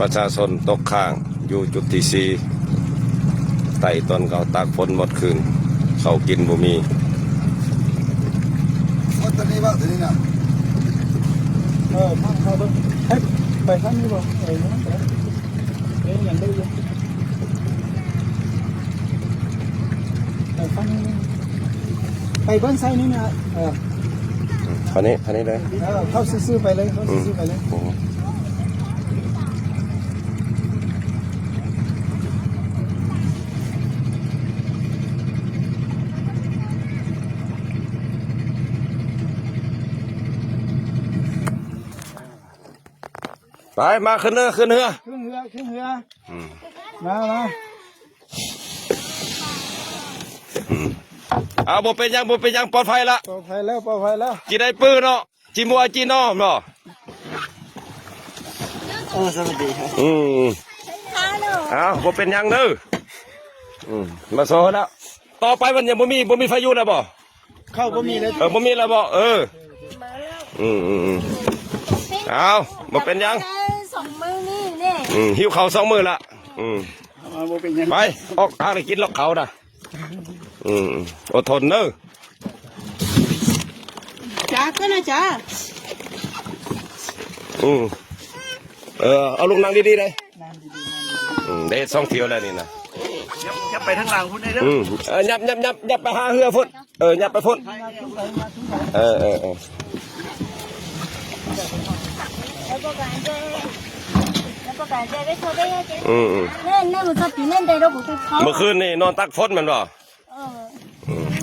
ประชาชนตกข้างอยู่จุดที่สี่ไต่ต้นเขาตากฝนหมดคืนเขากินบ่มีตอนนี้ว่าตอนนี้นะทางเขาเบิ้งไปทางนี้บ่นั่นแต่ยังได้อยู่ไปทางนี้ไปเบิ้งไซนี่นะคันนี้เลยเข้าซื้อไปเลยเข้าซื้อไปเลยไปมาขึ้นเรือขึ้นเรือมาเอาบ่เป็นยังปลอดภัยละปลอดภัยแล้วจีได้ปืนเนาะจีมัวจีน้อมเนาะสวัสดีครับเอาบ่เป็นยังเด้อมาโซ่แล้วต่อไปมันยังบ่มีพายุแล้วบ่เข้าบ่มีเลยบ่มีแล้วบ่เอาบ่เป็นยัง2 มื้อนี่เนี่ยหิวข้าว2 มื้อละบ่เป็นยังไปออกทางไปกินลอกเขาน่ะอดทนเด้อจ้าก็นะจ้าเอาลูกนั่งดีๆเลยได้2 เที่ยวแล้วนี่นะยับไปทางหลังพุ่นได้เด้อยับไปหาเรือพุ่นยับไปพุ่นเมื่อคืนนี่นอนตักฝนมันบ่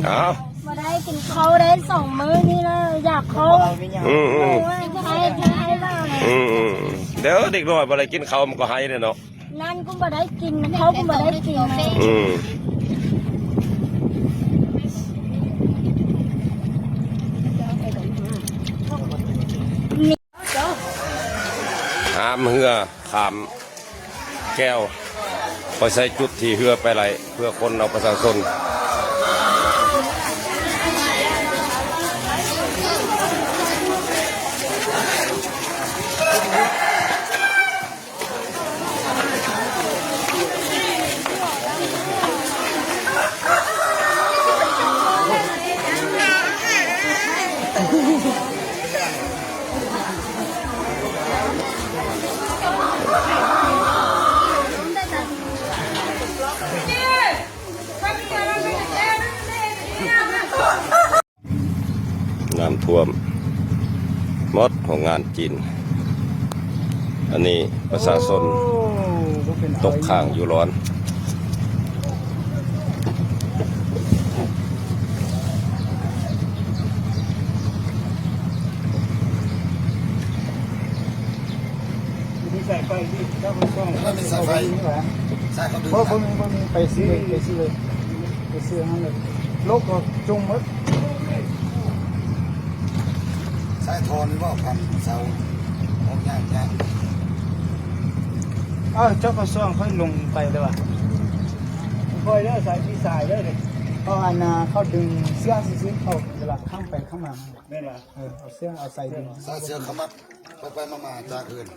เอามาได้กินเขาได้2 มื้อนี่เลยอยากเขาให้บ้างเลยเดี๋ยวเด็กน้อยบ่ได้กินข้าวมันก็ให้เนาะนั่นก็บ่ได้กินเขาก็บ่ได้กินห้ามเรือขามแก้วไปใส่จุดที่เรือไปไหลเพื่อคนเราประชาชนน้ำท่วมมดของงานจีนอันนี้ประชาชนตกข้างอยู่ร้อนใส่ไฟที่เจ้ามันก็มีสายไฟสายเขาดึงบ่มีไปซื้อนั่นเลยโลกก็จงหมดสายทอนหรือว่าพันเสาออกยากเจ้าก็ซ่องค่อยลงไปเลยว่ะค่อยเด้อสายที่สายเด้อเลยเขาดึงเสื้อซื้อเขาเวลาข้ามไปข้ามมาแม่นล่ะเอาเสื้อเอาใส่ดึงสายเสื้อขมัดไปมาจากอื่น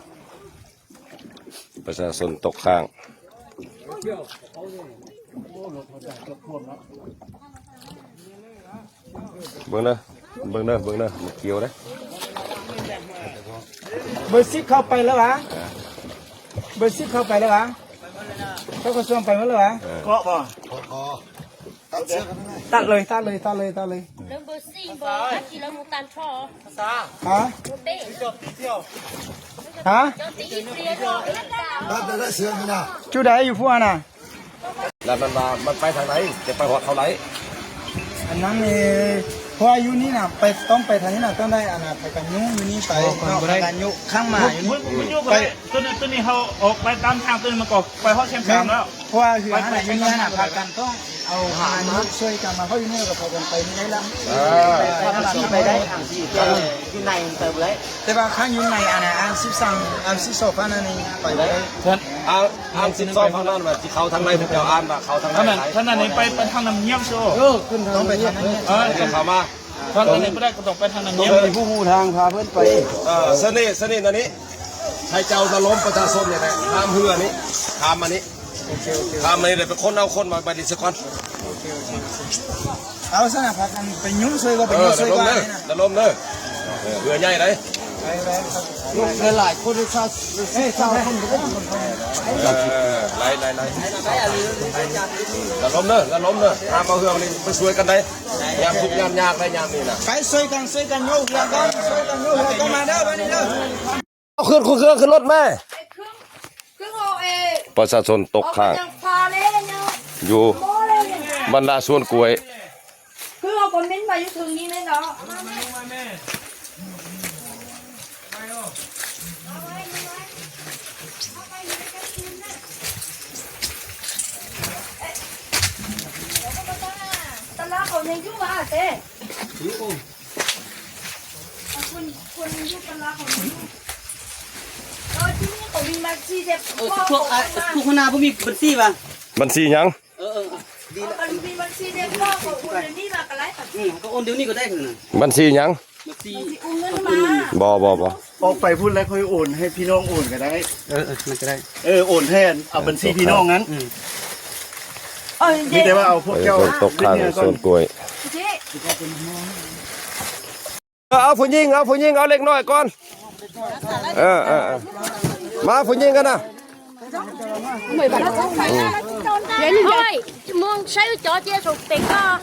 ประชาชนตกข้างเบิ่งเด้อมันเกี่ยวเด้เบอร์10เข้าไปแล้ววะเบอร์10เข้าไปแล้ววะเขาก็ส่งไปหมดแล้ววะเกาะบ่ตัดเลยเรื่องเบอร์4บ่กี่แล้วมูตันพอฮะได้เสื้อนี่นะจุดใดอยู่พวกน่ะแล้วมันไปทางไหนจะไปหอดเท่าไหร่อันนั้นเพราะอยู่นี่น่ะไปต้องไปทางนี้น่ะต้องได้ไปกันยุอยู่นี่ไปกันยุข้างมาอยู่นี่ไปตัวนี้เขาออกไปตามทางตัวนี้มันก็ไปฮอดแคมป์แล้วเพราะว่าคืออะไรอยู่นี่น่ะพากันต้องเอาหามาช่วยกันมาเพราะอยู่นี่ก็พากันไปนี่ได้ละไปได้ที่ในเติมเลยแต่ว่าข้างอยู่ในอัน12อันนี้ไปได้อ่าน12ทางนั้นว่าที่เขาทางไหนพวกเจ้าอ่านว่าเขาทางไหนท่านนั้นไปทางน้ำเงี้ยมโซ่ขึ้นต้องไปทางนั้นเข้ามาท่านนั้นไม่ได้ก็ต้องไปทางน้ำเงี้ยมมีผู้ทางพาเพื่อนไปสนิทอันนี้ ให้เจ้าตะล้มประชาชนเนี่ยนะข้ามเรือนี้ข้ามมานี้ข้ามมานี้เลยเป็นคนเอาคนมาดิสก่อน เอาซะนะพักกันไปยุ่งซวยก็ไปยุ่งซวยก็ได้นะ ตะล้มเลยเรือใหญ่เลย หลายคนชาวชาวคนก็คนไทย ไล่ตะล้มเลยข้ามมาเรือนี้ไปช่วยกันได้ยามทุกยามยากได้ยามนี้นะ ไปซวยกันโยกแล้วก็ซวยกันโยกก็มาเด้อไปนี่เด้อ เอาขึ้นรถแม่ประชาชนตกข้างอยู่บรรดาสวนกล้วย คือเอาคนมิ้นมาอยู่ถึงนี้เลยเนาะตลาดเขายังยุ่งอ่ะเต้คนยุ่งตลาดเขายุ่งที่นี่เขามีมาซีเด็บพวกคณะพวกมีบัญชีป่ะ บัญชียัง ดีละ มันมีบัญชีเด็บพ่อของคุณนี่มากันไรค่ะ ก็โอนเดี๋ยวนี้ก็ได้คือนะ บัญชียัง บัญชี อุ้งเงินมา บ่ ออกไปพูดแล้วค่อยโอนให้พี่น้องโอนก็ได้ มันจะได้ โอนแทนเอาบัญชีพี่น้องนั้น เอ้ย มีแต่ว่าเอาพวก ประชา เจ้า ชนตกข้างสวนกล้วย เจ๊ เอาผู้หญิงเอาเล็กน้อยก่อนมาผู้หญิงกันนะ thôi muốn xây cho chia sụp tiền co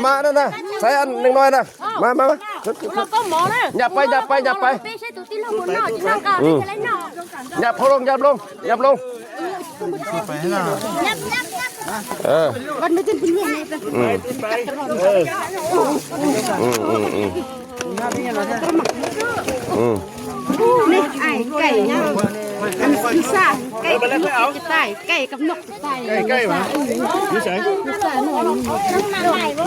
มานั่นนะใส่อันเล็กน้อยนะมา nó có mỏ đó อย่าไป xây tụi tin không muốn nọ chỉ năng cả để lấy nọ อย่าพอลงnhấp วันไม่เป็นเรื่องเลยนี่ไอ้ไก่เนี่ยอันพิซซ่าไก่กับนกจะตายไก่กับนกจะตายไก่วะพิซซ่าหน่อยต้องมาใหม่บ่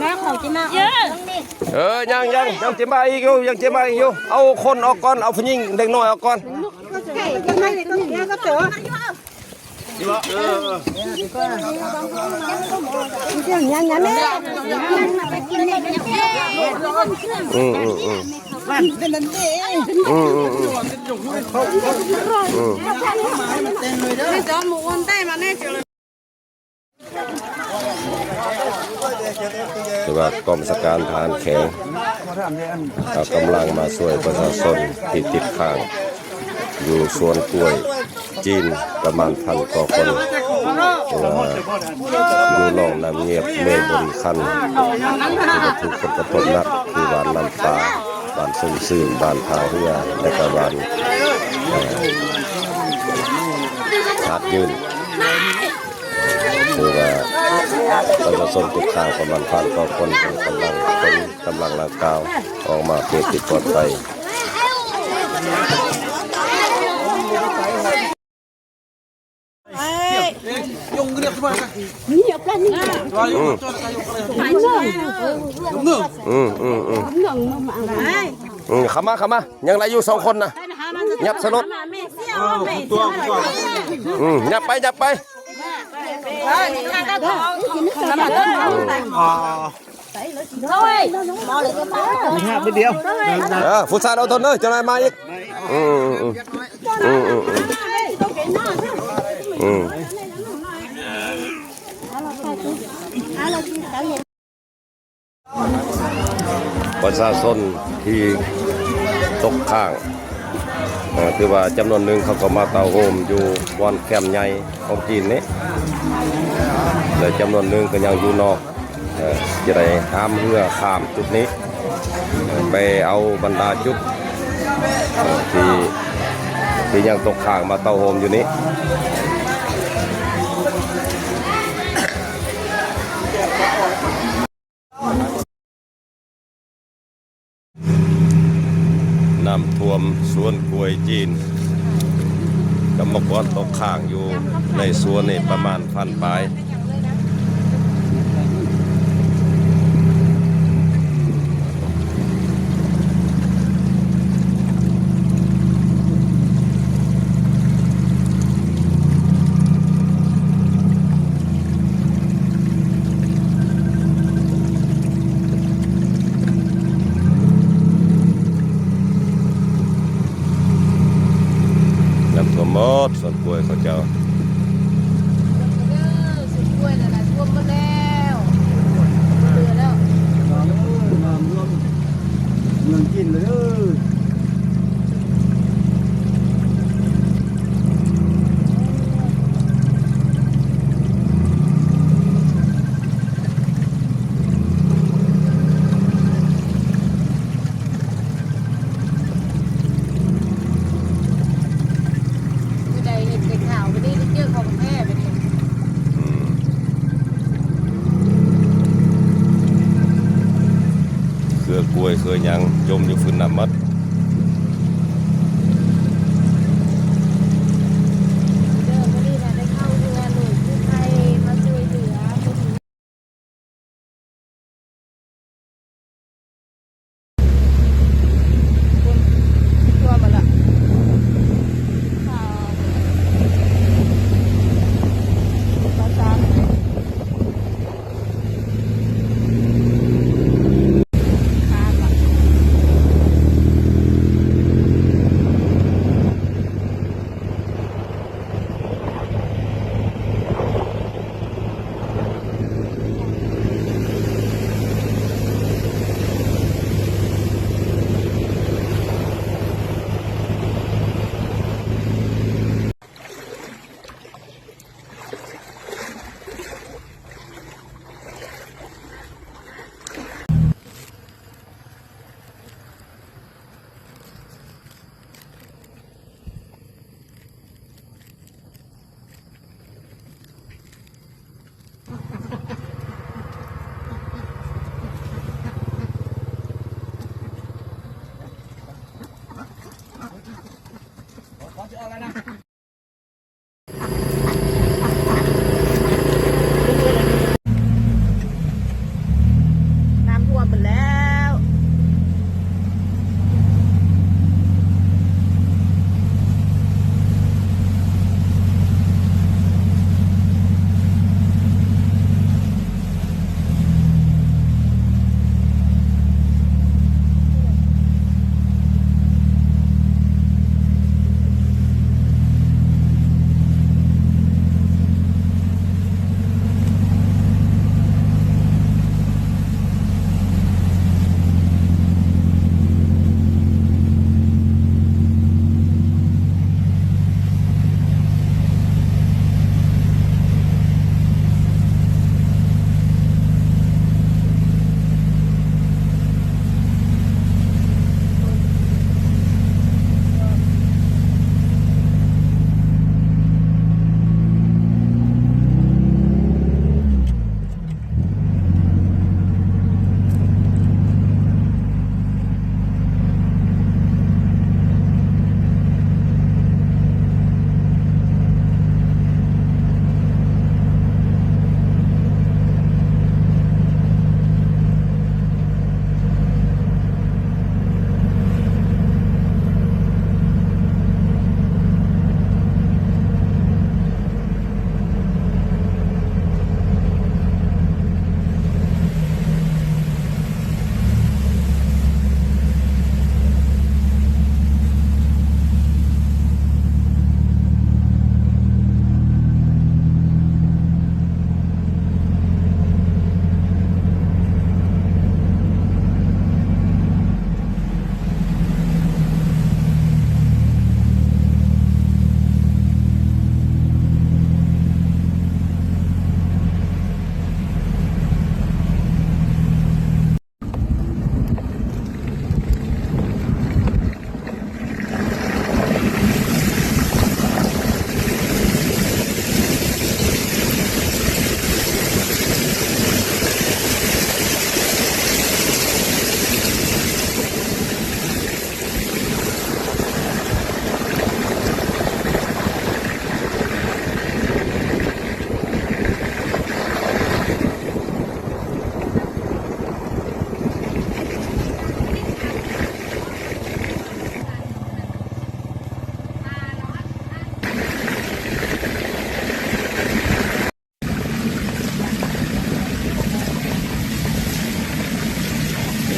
แม่ของจิมาเยอะยังเจ็บมาอีกอยู่เอาคนออกก่อนเอาผู้หญิงเด็กน้อยออกก่อน ไก่ก็ไม่ได้ต้องก็เจอยังแม่ไปกินเลยวันเป็นนั่นเองไม่จอมหมูวันได้มาแน่เจอแต่ว่ากองบัญชาการทหารแข็งกำลังมาช่วยประชาชนที่ติดข้างอยู่สวนกล้วยจีนประมาณ1,000 กว่าคนอยู่นองน้ำเงียบเมบริคันถูกผลกระทบหนักคือบ้านน้ำปลาบ้านสุ่มซื่นบ้านทาเรือและก็บ้านชาดยืนคือว่าประชาชนติดข้างประมาณ1,000 กว่าคนกำลังร่างกายออกมาเพื่อติดปลอดภัยเข้ามายังไรอยู่2 คนนะยับสนุดยับไปเดียว ฟุตซาลเอาต้นเลยจะนายมาอีกประชาชนที่ตกข้างคือว่าจำนวนหนึ่งเขาก็มาเตาโฮมอยู่บอนแคมป์ใหญ่ของจีนนี้และจำนวนหนึ่งก็ยังอยู่นอกจะได้ห้ามเรือข้ามจุดนี้ไปเอาบรรดาจุดที่ยังตกข้างมาเตาโฮมอยู่นี้น้ำท่วมสวนกล้วยจีนกรรมกรตกข้างอยู่ในสวนนี่ประมาณ1,000 ปลาย หมดส่วนกล้วยเขาเจ้า สุดกล้วยนั่นแหละท่วมหมดแล้วเหลือแล้ว น้ำร่วมเงินกินเลย ไม่ได้เห็นแต่ข่าวไม่ได้เจอของแท้ไปนี่ อืมเครือกล้วยเครือหยังจมอยู่ฟื้นน้ำมัด เดินไม่ได้มาได้เข้าเรือหน่วยกู้ภัยมาช่วยเหลือคนอื่นตัวมันละข่าวภาษาข้ามอ่ะ น้ำท่วมหมดแล้ว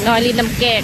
น้อยลิ้นน้ำแกง